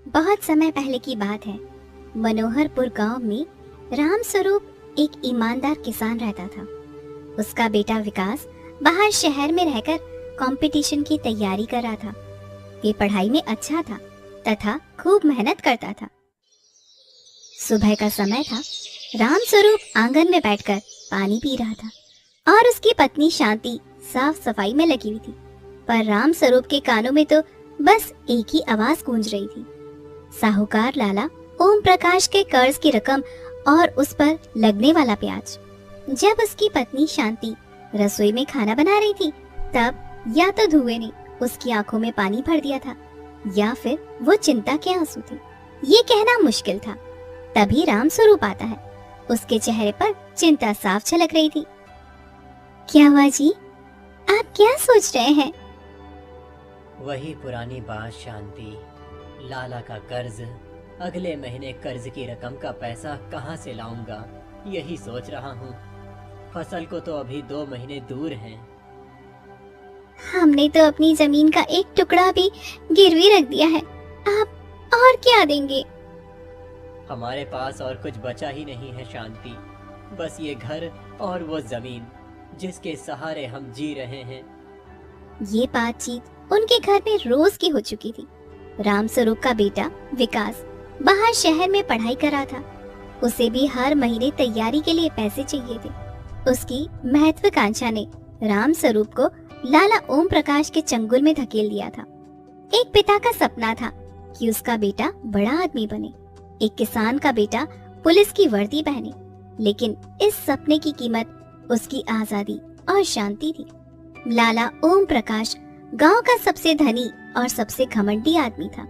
बहुत समय पहले की बात है। मनोहरपुर गांव में रामस्वरूप एक ईमानदार किसान रहता था। उसका बेटा विकास बाहर शहर में रहकर कंपटीशन की तैयारी कर रहा था। ये पढ़ाई में अच्छा था तथा खूब मेहनत करता था। सुबह का समय था। रामस्वरूप आंगन में बैठकर पानी पी रहा था और उसकी पत्नी शांति साफ सफाई में लगी हुई थी। पर रामस्वरूप के कानों में तो बस एक ही आवाज गूंज रही थी, साहूकार लाला ओम प्रकाश के कर्ज की रकम और उस पर लगने वाला ब्याज। जब उसकी पत्नी शांति रसोई में खाना बना रही थी, तब या तो धुएं ने उसकी आंखों में पानी भर दिया था या फिर वो चिंता के आंसू थे। ये कहना मुश्किल था। तभी रामस्वरूप आता है। उसके चेहरे पर चिंता साफ झलक रही थी। क्या हुआ जी? आप क्या सोच रहे हैं? वही पुरानी बात शांति। लाला का कर्ज, अगले महीने कर्ज की रकम का पैसा कहाँ से लाऊंगा, यही सोच रहा हूँ। फसल को तो अभी 2 महीने दूर हैं। हमने तो अपनी जमीन का एक टुकड़ा भी गिरवी रख दिया है। आप और क्या देंगे? हमारे पास और कुछ बचा ही नहीं है शांति, बस ये घर और वो जमीन जिसके सहारे हम जी रहे हैं। ये बातचीत उनके घर में रोज की हो चुकी थी। रामस्वरूप का बेटा विकास बाहर शहर में पढ़ाई कर रहा था। उसे भी हर महीने तैयारी के लिए पैसे चाहिए थे। उसकी महत्वाकांक्षा ने रामस्वरूप को लाला ओम प्रकाश के चंगुल में धकेल दिया था। एक पिता का सपना था कि उसका बेटा बड़ा आदमी बने, एक किसान का बेटा पुलिस की वर्दी पहने, लेकिन इस सपने की कीमत उसकी आजादी और शांति थी। लाला ओम प्रकाश गांव का सबसे धनी और सबसे घमंडी आदमी था।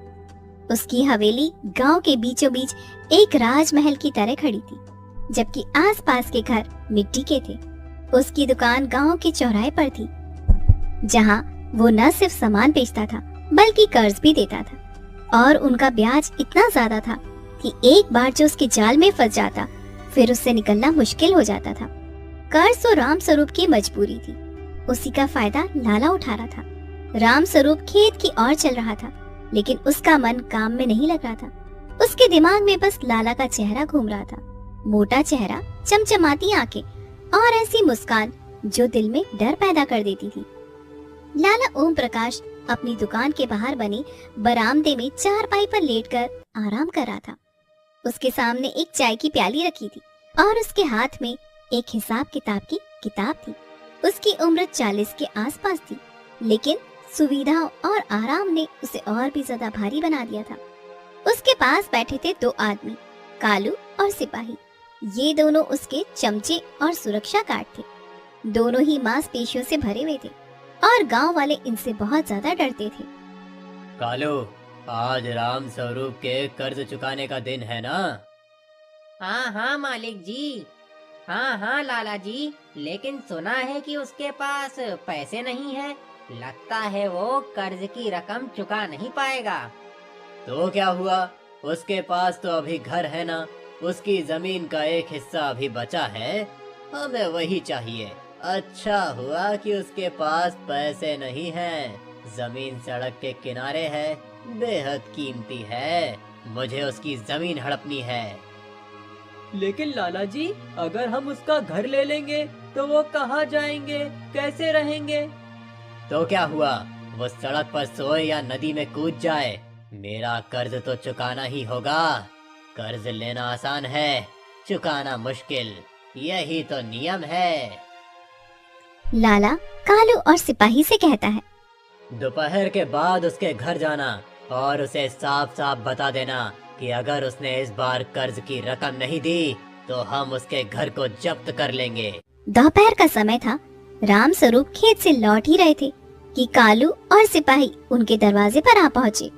उसकी हवेली गांव के बीचों बीच एक राजमहल की तरह खड़ी थी, जबकि आसपास के घर मिट्टी के थे। उसकी दुकान गांव के चौराहे पर थी, जहां वो न सिर्फ सामान बेचता था बल्कि कर्ज भी देता था। और उनका ब्याज इतना ज्यादा था कि एक बार जो उसके जाल में फंस जाता, फिर उससे निकलना मुश्किल हो जाता था। कर्ज तो रामस्वरूप की मजबूरी थी, उसी का फायदा लाला उठा रहा था। रामस्वरूप खेत की ओर चल रहा था, लेकिन उसका मन काम में नहीं लग रहा था। उसके दिमाग में बस लाला का चेहरा घूम रहा था। मोटा चेहरा, चमचमाती आंखें और ऐसी मुस्कान जो दिल में डर पैदा कर देती थी। लाला ओम प्रकाश अपनी दुकान के बाहर बने बरामदे में चारपाई पर लेटकर आराम कर रहा था। उसके सामने एक चाय की प्याली रखी थी और उसके हाथ में एक हिसाब किताब की किताब थी। उसकी उम्र 40 के आसपास थी, लेकिन सुविधाओं और आराम ने उसे और भी ज्यादा भारी बना दिया था। उसके पास बैठे थे 2 आदमी, कालू और सिपाही। ये दोनों उसके चमचे और सुरक्षा गार्ड थे। दोनों ही मांसपेशियों से भरे हुए थे और गांव वाले इनसे बहुत ज्यादा डरते थे। कालू, आज रामस्वरूप के कर्ज चुकाने का दिन है ना? हाँ हाँ मालिक जी। हाँ हाँ लाला जी, लेकिन सुना है कि उसके पास पैसे नहीं है। लगता है वो कर्ज की रकम चुका नहीं पाएगा। तो क्या हुआ, उसके पास तो अभी घर है ना, उसकी जमीन का एक हिस्सा अभी बचा है, हमें वही चाहिए। अच्छा हुआ कि उसके पास पैसे नहीं हैं। जमीन सड़क के किनारे है, बेहद कीमती है, मुझे उसकी जमीन हड़पनी है। लेकिन लाला जी, अगर हम उसका घर ले लेंगे तो वो कहाँ जाएंगे, कैसे रहेंगे? तो क्या हुआ, वो सड़क पर सोए या नदी में कूद जाए, मेरा कर्ज तो चुकाना ही होगा। कर्ज लेना आसान है, चुकाना मुश्किल, यही तो नियम है। लाला कालू और सिपाही से कहता है, दोपहर के बाद उसके घर जाना और उसे साफ साफ बता देना कि अगर उसने इस बार कर्ज की रकम नहीं दी तो हम उसके घर को जब्त कर लेंगे। दोपहर का समय था। रामस्वरूप खेत से लौट ही रहे थे कि कालू और सिपाही उनके दरवाजे पर आ पहुँचे।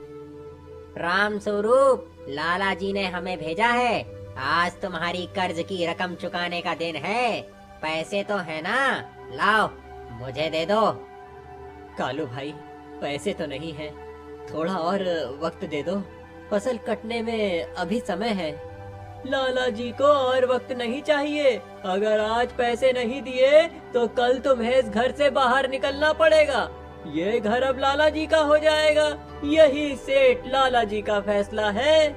रामस्वरूप, लाला जी ने हमें भेजा है। आज तुम्हारी कर्ज की रकम चुकाने का दिन है। पैसे तो है ना? लाओ, मुझे दे दो। कालू भाई, पैसे तो नहीं है, थोड़ा और वक्त दे दो, फसल कटने में अभी समय है। लाला जी को और वक्त नहीं चाहिए। अगर आज पैसे नहीं दिए तो कल तुम्हें इस घर से बाहर निकलना पड़ेगा। ये घर अब लाला जी का हो जाएगा। यही सेठ लाला जी का फैसला है।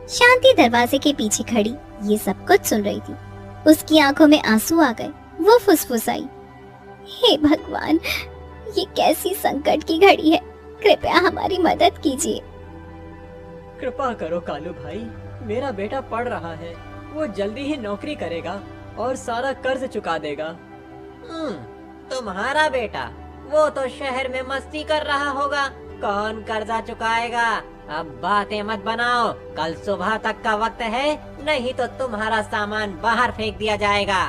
शांति दरवाजे के पीछे खड़ी ये सब कुछ सुन रही थी। उसकी आंखों में आंसू आ गए। वो फुसफुसाई, हे भगवान, ये कैसी संकट की घड़ी है, कृपया हमारी मदद कीजिए। कृपा करो कालू भाई, मेरा बेटा पढ़ रहा है, वो जल्दी ही नौकरी करेगा और सारा कर्ज चुका देगा। तुम्हारा बेटा वो तो शहर में मस्ती कर रहा होगा, कौन कर्जा चुकाएगा। अब बातें मत बनाओ, कल सुबह तक का वक्त है, नहीं तो तुम्हारा सामान बाहर फेंक दिया जाएगा।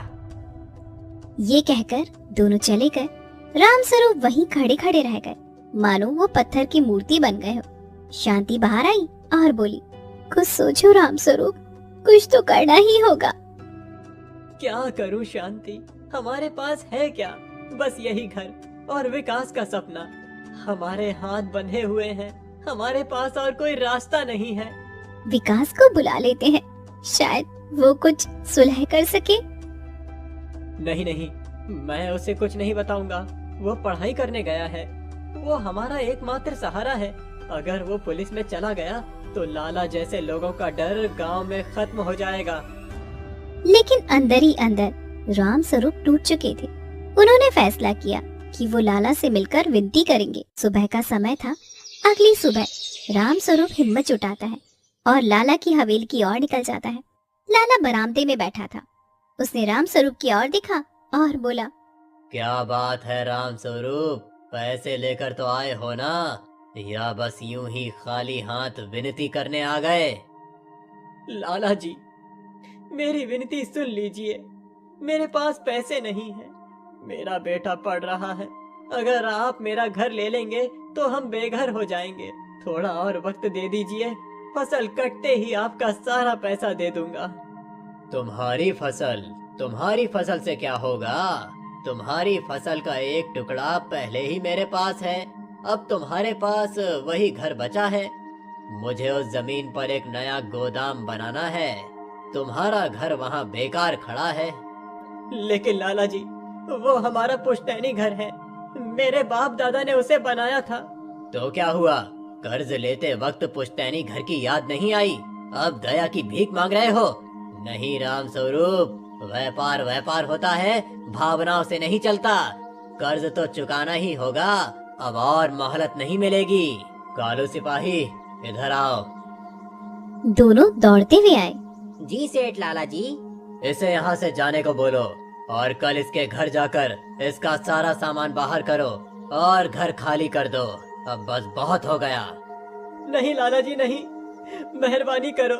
ये कहकर दोनों चले गए। रामस्वरूप वहीं खड़े खड़े रह गए, मानो वो पत्थर की मूर्ति बन गए हो। शांति बाहर आई और बोली, कुछ सोचो रामस्वरूप, कुछ तो करना ही होगा। क्या करूं शांति, हमारे पास है क्या, बस यही घर और विकास का सपना। हमारे हाथ बंधे हुए हैं, हमारे पास और कोई रास्ता नहीं है। विकास को बुला लेते हैं, शायद वो कुछ सुलह कर सके। नहीं नहीं, मैं उसे कुछ नहीं बताऊंगा। वो पढ़ाई करने गया है, वो हमारा एकमात्र सहारा है। अगर वो पुलिस में चला गया तो लाला जैसे लोगों का डर गांव में खत्म हो जाएगा। लेकिन अंदर ही अंदर रामस्वरूप टूट चुके थे। उन्होंने फैसला किया कि वो लाला से मिलकर विनती करेंगे। सुबह का समय था। अगली सुबह रामस्वरूप हिम्मत जुटाता है और लाला की हवेली की ओर निकल जाता है। लाला बरामदे में बैठा था। उसने रामस्वरूप की ओर देखा और बोला, क्या बात है रामस्वरूप, पैसे लेकर तो आए हो ना, या बस यूं ही खाली हाथ विनती करने आ गए? लाला जी, मेरी विनती सुन लीजिए। मेरे पास पैसे नहीं हैं, मेरा बेटा पढ़ रहा है। अगर आप मेरा घर ले लेंगे तो हम बेघर हो जाएंगे। थोड़ा और वक्त दे दीजिए, फसल कटते ही आपका सारा पैसा दे दूंगा। तुम्हारी फसल से क्या होगा? तुम्हारी फसल का एक टुकड़ा पहले ही मेरे पास है। अब तुम्हारे पास वही घर बचा है। मुझे उस जमीन पर एक नया गोदाम बनाना है। तुम्हारा घर वहाँ बेकार खड़ा है। लेकिन लाला जी, वो हमारा पुश्तैनी घर है, मेरे बाप दादा ने उसे बनाया था। तो क्या हुआ, कर्ज लेते वक्त पुश्तैनी घर की याद नहीं आई? अब दया की भीख मांग रहे हो? नहीं रामस्वरूप, व्यापार व्यापार होता है, भावनाओं से नहीं चलता। कर्ज तो चुकाना ही होगा, अब और मोहलत नहीं मिलेगी। कालू सिपाही, इधर आओ। दोनों दौड़ते हुए आए। जी सेठ लाला जी। इसे यहाँ से जाने को बोलो और कल इसके घर जाकर इसका सारा सामान बाहर करो और घर खाली कर दो। अब बस बहुत हो गया। नहीं लाला जी नहीं, मेहरबानी करो,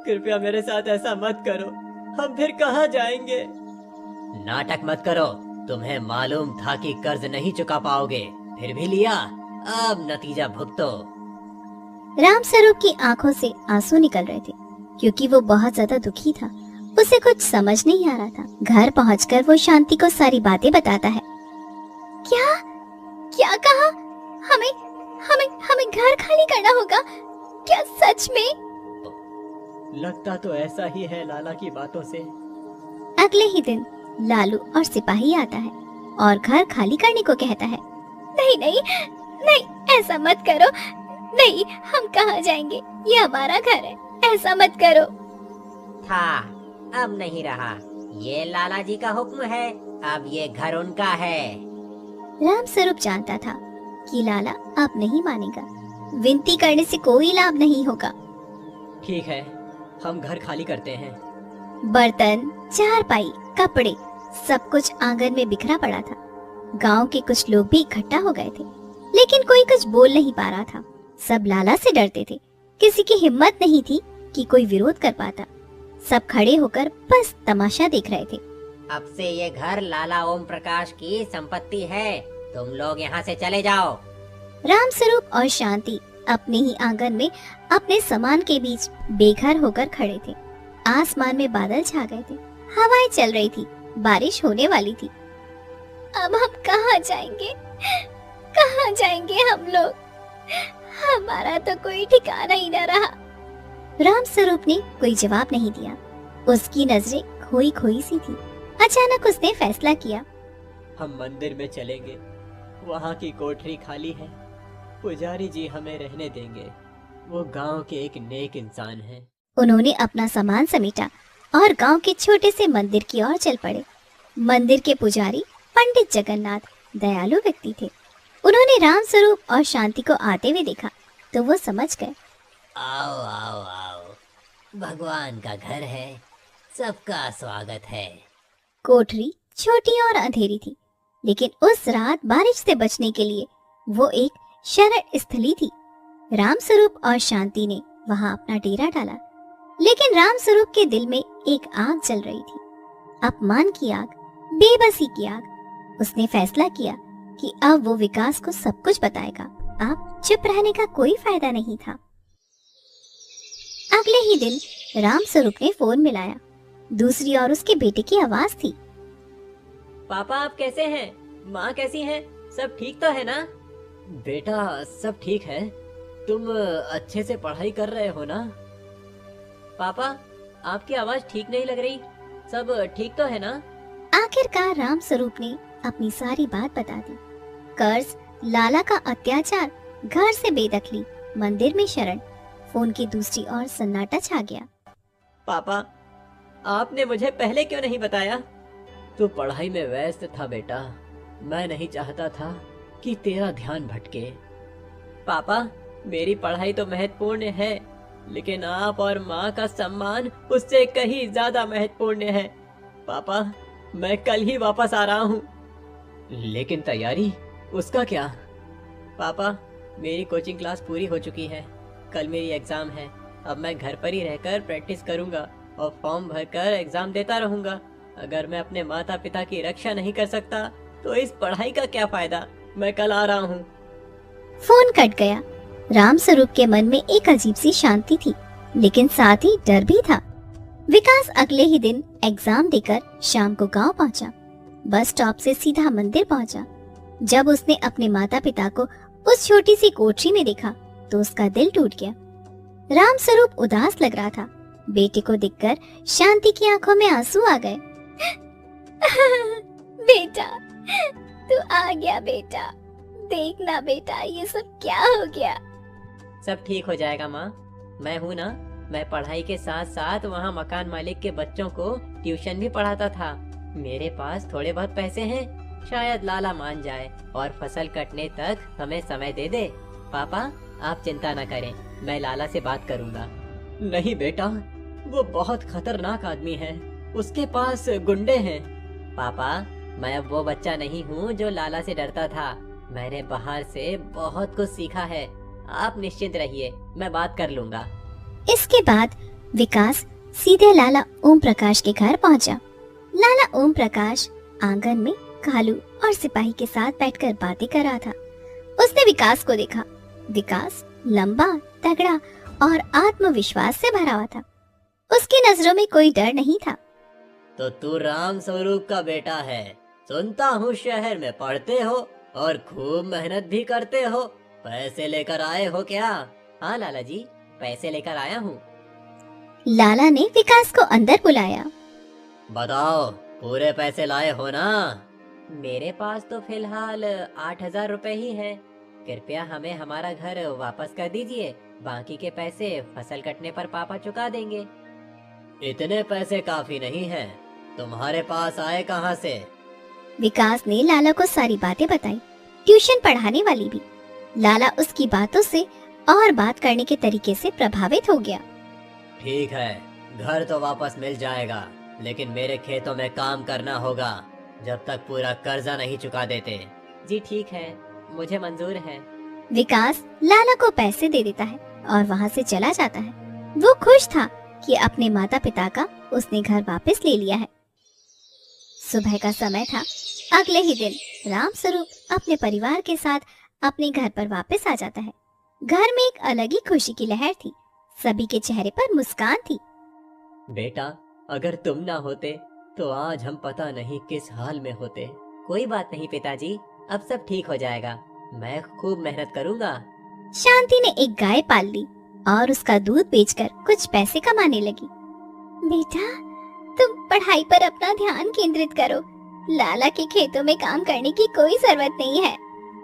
कृपया मेरे साथ ऐसा मत करो। हम फिर कहाँ जाएंगे? नाटक मत करो, तुम्हें मालूम था कि कर्ज नहीं चुका पाओगे, फिर भी लिया। अब नतीजा भुगतो। रामस्वरूप की आंखों से आंसू निकल रहे थे क्योंकि वो बहुत ज्यादा दुखी था। उसे कुछ समझ नहीं आ रहा था। घर पहुंचकर वो शांति को सारी बातें बताता है। क्या क्या कहा? हमें हमें हमें घर खाली करना होगा? क्या सच में? लगता तो ऐसा ही है लाला की बातों से। अगले ही दिन लालू और सिपाही आता है और घर खाली करने को कहता है। नहीं नहीं नहीं, ऐसा मत करो। नहीं, हम कहाँ जाएंगे? ये हमारा घर है, ऐसा मत करो। था, अब नहीं रहा। ये लाला जी का हुक्म है, अब ये घर उनका है। रामस्वरूप जानता था कि लाला अब नहीं मानेगा। विनती करने से कोई लाभ नहीं होगा। ठीक है, हम घर खाली करते हैं। बर्तन, चारपाई, कपड़े, सब कुछ आंगन में बिखरा पड़ा था। गांव के कुछ लोग भी इकट्ठा हो गए थे, लेकिन कोई कुछ बोल नहीं पा रहा था। सब लाला से डरते थे। किसी की हिम्मत नहीं थी कि कोई विरोध कर पाता। सब खड़े होकर बस तमाशा देख रहे थे। अब से ये घर लाला ओम प्रकाश की संपत्ति है, तुम लोग यहाँ से चले जाओ। रामस्वरूप और शांति अपने ही आंगन में अपने सामान के बीच बेघर होकर खड़े थे। आसमान में बादल छा गए थे, हवाएं चल रही थी, बारिश होने वाली थी। अब हम कहाँ जाएंगे? कहाँ जाएंगे हम लोग? हमारा तो कोई ठिकाना ही न रहा। रामस्वरूप ने कोई जवाब नहीं दिया। उसकी नजरें खोई खोई सी थी। अचानक उसने फैसला किया। हम मंदिर में चलेंगे, वहाँ की कोठरी खाली है। पुजारी जी हमें रहने देंगे। वो गांव के एक नेक इंसान हैं। उन्होंने अपना सामान समेटा और गांव के छोटे से मंदिर की ओर चल पड़े। मंदिर के पुजारी पंडित जगन्नाथ दयालु व्यक्ति थे। उन्होंने राम स्वरूप और शांति को आते हुए देखा तो वो समझ गए। आओ आओ आओ, भगवान का घर है, सबका स्वागत है। कोठरी छोटी और अंधेरी थी, लेकिन उस रात बारिश से बचने के लिए वो एक शरण स्थली थी। राम स्वरूप और शांति ने वहां अपना डेरा डाला, लेकिन राम स्वरूप के दिल में एक आग जल रही थी, अपमान की आग, बेबसी की आग। उसने फैसला किया कि अब वो विकास को सब कुछ बताएगा। अब चुप रहने का कोई फायदा नहीं था। अगले ही दिन राम स्वरूप ने फोन मिलाया। दूसरी ओर उसके बेटे की आवाज थी। पापा आप कैसे हैं? माँ कैसी हैं? सब ठीक तो है ना? बेटा सब ठीक है, तुम अच्छे से पढ़ाई कर रहे हो ना? पापा आपकी आवाज ठीक नहीं लग रही, सब ठीक तो है ना? आखिरकार राम स्वरूप ने अपनी सारी बात बता दी। कर्ज, लाला का अत्याचार, घर से बेदखली, मंदिर में शरण। फोन की दूसरी ओर सन्नाटा छा गया। पापा आपने मुझे पहले क्यों नहीं बताया? तू पढ़ाई में व्यस्त था बेटा, मैं नहीं चाहता था कि तेरा ध्यान भटके। पापा मेरी पढ़ाई तो महत्वपूर्ण है, लेकिन आप और माँ का सम्मान उससे कहीं ज्यादा महत्वपूर्ण है। पापा मैं कल ही वापस आ रहा हूँ। लेकिन तैयारी, उसका क्या? पापा मेरी कोचिंग क्लास पूरी हो चुकी है, कल मेरी एग्जाम है। अब मैं घर पर ही रहकर प्रैक्टिस करूँगा और फॉर्म भरकर एग्जाम देता रहूँगा। अगर मैं अपने माता पिता की रक्षा नहीं कर सकता तो इस पढ़ाई का क्या फायदा? मैं कल आ रहा हूँ। फोन कट गया। राम स्वरूप के मन में एक अजीब सी शांति थी, लेकिन साथ ही डर भी था। विकास अगले ही दिन एग्जाम देकर शाम को गांव पहुंचा। बस स्टॉप से सीधा मंदिर पहुंचा। जब उसने अपने माता पिता को उस छोटी सी कोठरी में देखा तो उसका दिल टूट गया। राम स्वरूप उदास लग रहा था। बेटे को देखकर शांति की आंखों में आंसू आ गए। बेटा तू आ गया बेटा, देखना बेटा ये सब क्या हो गया। सब ठीक हो जाएगा माँ, मैं हूँ ना। मैं पढ़ाई के साथ साथ वहाँ मकान मालिक के बच्चों को ट्यूशन भी पढ़ाता था। मेरे पास थोड़े बहुत पैसे हैं, शायद लाला मान जाए और फसल कटने तक हमें समय दे दे। पापा आप चिंता न करें, मैं लाला से बात करूँगा। नहीं बेटा, वो बहुत खतरनाक आदमी है, उसके पास गुंडे हैं। पापा मैं अब वो बच्चा नहीं हूँ जो लाला से डरता था। मैंने बाहर से बहुत कुछ सीखा है। आप निश्चिंत रहिए, मैं बात कर लूँगा। इसके बाद विकास सीधे लाला ओम प्रकाश के घर पहुंचा। लाला ओम प्रकाश आंगन में कालू और सिपाही के साथ बैठकर बातें कर रहा था। उसने विकास को देखा। विकास लंबा, तगड़ा और आत्मविश्वास से भरा हुआ था। उसकी नजरों में कोई डर नहीं था। तो तू राम स्वरूप का बेटा है, सुनता हूँ शहर में पढ़ते हो और खूब मेहनत भी करते हो। पैसे लेकर आए हो क्या? हाँ लाला जी, पैसे लेकर आया हूँ। लाला ने विकास को अंदर बुलाया। बताओ पूरे पैसे लाए हो ना? मेरे पास तो फिलहाल 8,000 रुपए ही है। कृपया हमें हमारा घर वापस कर दीजिए, बाकी के पैसे फसल कटने पर पापा चुका देंगे। इतने पैसे काफी नहीं हैं, तुम्हारे पास आए कहाँ से? विकास ने लाला को सारी बातें बताई, ट्यूशन पढ़ाने वाली भी। लाला उसकी बातों से और बात करने के तरीके से प्रभावित हो गया। ठीक है, घर तो वापस मिल जाएगा, लेकिन मेरे खेतों में काम करना होगा जब तक पूरा कर्जा नहीं चुका देते। जी ठीक है, मुझे मंजूर है। विकास लाला को पैसे दे देता है और वहाँ से चला जाता है। वो खुश था कि अपने माता पिता का उसने घर वापस ले लिया है। सुबह का समय था। अगले ही दिन राम स्वरूप अपने परिवार के साथ अपने घर पर वापस आ जाता है। घर में एक अलग ही खुशी की लहर थी। सभी के चेहरे पर मुस्कान थी। बेटा अगर तुम ना होते तो आज हम पता नहीं किस हाल में होते। कोई बात नहीं पिताजी, अब सब ठीक हो जाएगा। मैं खूब मेहनत करूँगा। शांति ने एक गाय पाल ली और उसका दूध बेचकर कुछ पैसे कमाने लगी। बेटा तुम पढ़ाई पर अपना ध्यान केंद्रित करो, लाला के खेतों में काम करने की कोई जरूरत नहीं है।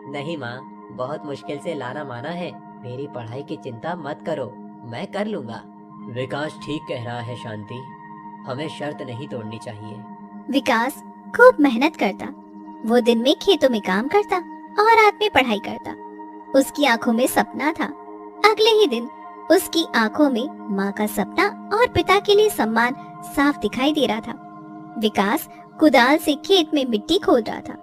नहीं माँ, बहुत मुश्किल से लाना माना है। मेरी पढ़ाई की चिंता मत करो, मैं कर लूँगा। विकास ठीक कह रहा है शांति, हमें शर्त नहीं तोड़नी चाहिए। विकास खूब मेहनत करता। वो दिन में खेतों में काम करता और रात में पढ़ाई करता। उसकी आंखों में सपना था। अगले ही दिन उसकी आंखों में माँ का सपना और पिता के लिए सम्मान साफ दिखाई दे रहा था। विकास कुदाल से खेत में मिट्टी खोद रहा था।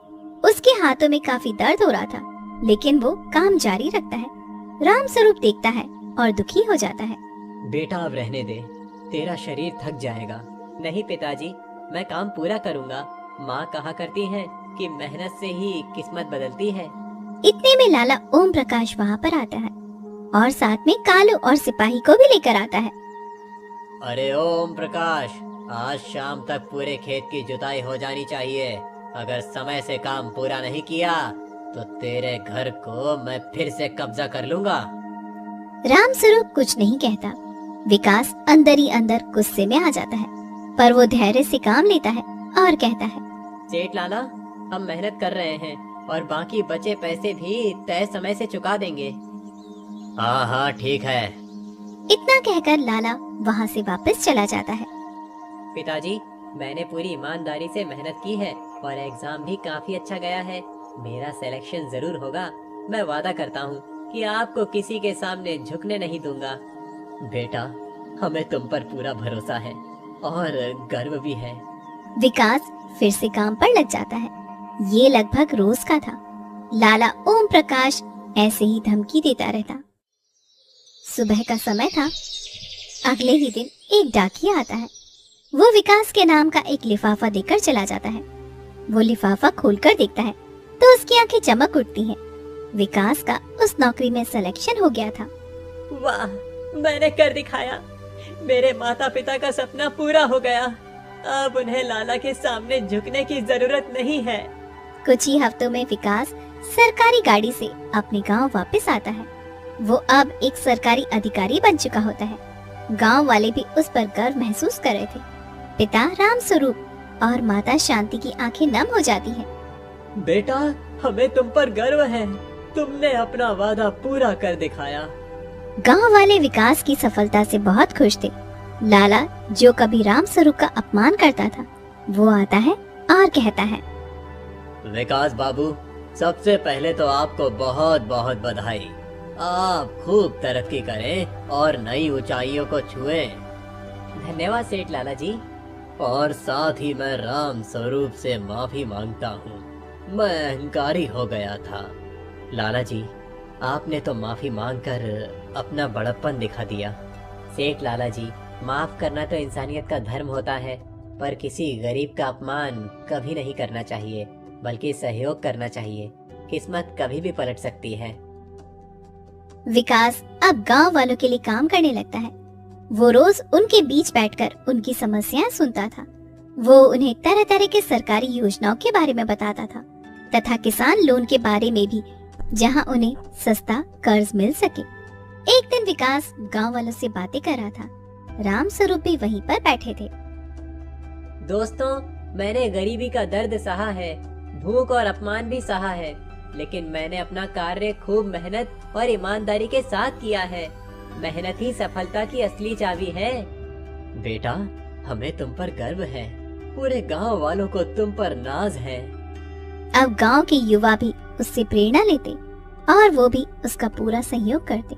उसके हाथों में काफी दर्द हो रहा था, लेकिन वो काम जारी रखता है। रामस्वरूप देखता है और दुखी हो जाता है। बेटा अब रहने दे, तेरा शरीर थक जाएगा। नहीं पिताजी, मैं काम पूरा करूँगा। माँ कहा करती है कि मेहनत से ही किस्मत बदलती है। इतने में लाला ओम प्रकाश वहाँ पर आता है और साथ में कालू और सिपाही को भी लेकर आता है। अरे ओम प्रकाश, आज शाम तक पूरे खेत की जुताई हो जानी चाहिए। अगर समय से काम पूरा नहीं किया तो तेरे घर को मैं फिर से कब्जा कर लूंगा। रामस्वरूप कुछ नहीं कहता। विकास अंदर ही अंदर गुस्से में आ जाता है, पर वो धैर्य से काम लेता है और कहता है, सेठ लाला, हम मेहनत कर रहे हैं और बाकी बचे पैसे भी तय समय से चुका देंगे। हाँ हाँ ठीक है। इतना कहकर लाला वहाँ से वापस चला जाता है। पिताजी, मैंने पूरी ईमानदारी से मेहनत की है और एग्जाम भी काफी अच्छा गया है। मेरा सिलेक्शन जरूर होगा। मैं वादा करता हूँ कि आपको किसी के सामने झुकने नहीं दूंगा। बेटा, हमें तुम पर पूरा भरोसा है और गर्व भी है। विकास फिर से काम पर लग जाता है। ये लगभग रोज का था। लाला ओम प्रकाश ऐसे ही धमकी देता रहता। सुबह का समय था। अगले ही दिन एक डाकिया आता है। वो विकास के नाम का एक लिफाफा देकर चला जाता है। वो लिफाफा खोलकर देखता है तो उसकी आंखें चमक उठती हैं। विकास का उस नौकरी में सिलेक्शन हो गया था। वाह, मैंने कर दिखाया। मेरे माता पिता का सपना पूरा हो गया। अब उन्हें लाला के सामने झुकने की जरूरत नहीं है। कुछ ही हफ्तों में विकास सरकारी गाड़ी से अपने गांव वापस आता है। वो अब एक सरकारी अधिकारी बन चुका होता है। गांव वाले भी उस पर गर्व महसूस कर रहे थे। पिता रामस्वरूप और माता शांति की आंखें नम हो जाती हैं। बेटा, हमें तुम पर गर्व है। तुमने अपना वादा पूरा कर दिखाया। गांव वाले विकास की सफलता से बहुत खुश थे। लाला, जो कभी रामस्वरूप का अपमान करता था, वो आता है और कहता है, विकास बाबू, सबसे पहले तो आपको बहुत बहुत बधाई। आप खूब तरक्की करें और नई ऊंचाइयों को छुएं। धन्यवाद सेठ लाला जी। और साथ ही मैं राम स्वरूप से माफी मांगता हूँ। मैं अहंकारी हो गया था। लाला जी, आपने तो माफी मांगकर अपना बड़प्पन दिखा दिया। सेठ लाला जी, माफ करना तो इंसानियत का धर्म होता है, पर किसी गरीब का अपमान कभी नहीं करना चाहिए, बल्कि सहयोग करना चाहिए। किस्मत कभी भी पलट सकती है। विकास अब गांव वालों के लिए काम करने लगता है। वो रोज उनके बीच बैठकर उनकी समस्याएं सुनता था। वो उन्हें तरह तरह के सरकारी योजनाओं के बारे में बताता था तथा किसान लोन के बारे में भी, जहां उन्हें सस्ता कर्ज मिल सके। एक दिन विकास गांव वालों से बातें कर रहा था। रामस्वरूप भी वहीं पर बैठे थे। दोस्तों, मैंने गरीबी का दर्द सहा है, भूख और अपमान भी सहा है, लेकिन मैंने अपना कार्य खूब मेहनत और ईमानदारी के साथ किया है। मेहनत ही सफलता की असली चाबी है। बेटा, हमें तुम पर गर्व है। पूरे गांव वालों को तुम पर नाज है। अब गांव के युवा भी उससे प्रेरणा लेते और वो भी उसका पूरा सहयोग करते।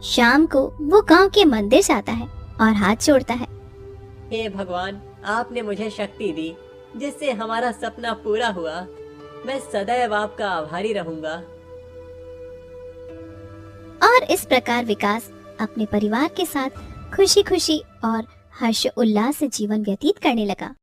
शाम को वो गांव के मंदिर जाता है और हाथ जोड़ता है। हे भगवान, आपने मुझे शक्ति दी जिससे हमारा सपना पूरा हुआ। मैं सदैव आपका आभारी रहूंगा। और इस प्रकार विकास अपने परिवार के साथ खुशी खुशी और हर्ष उल्लास से जीवन व्यतीत करने लगा।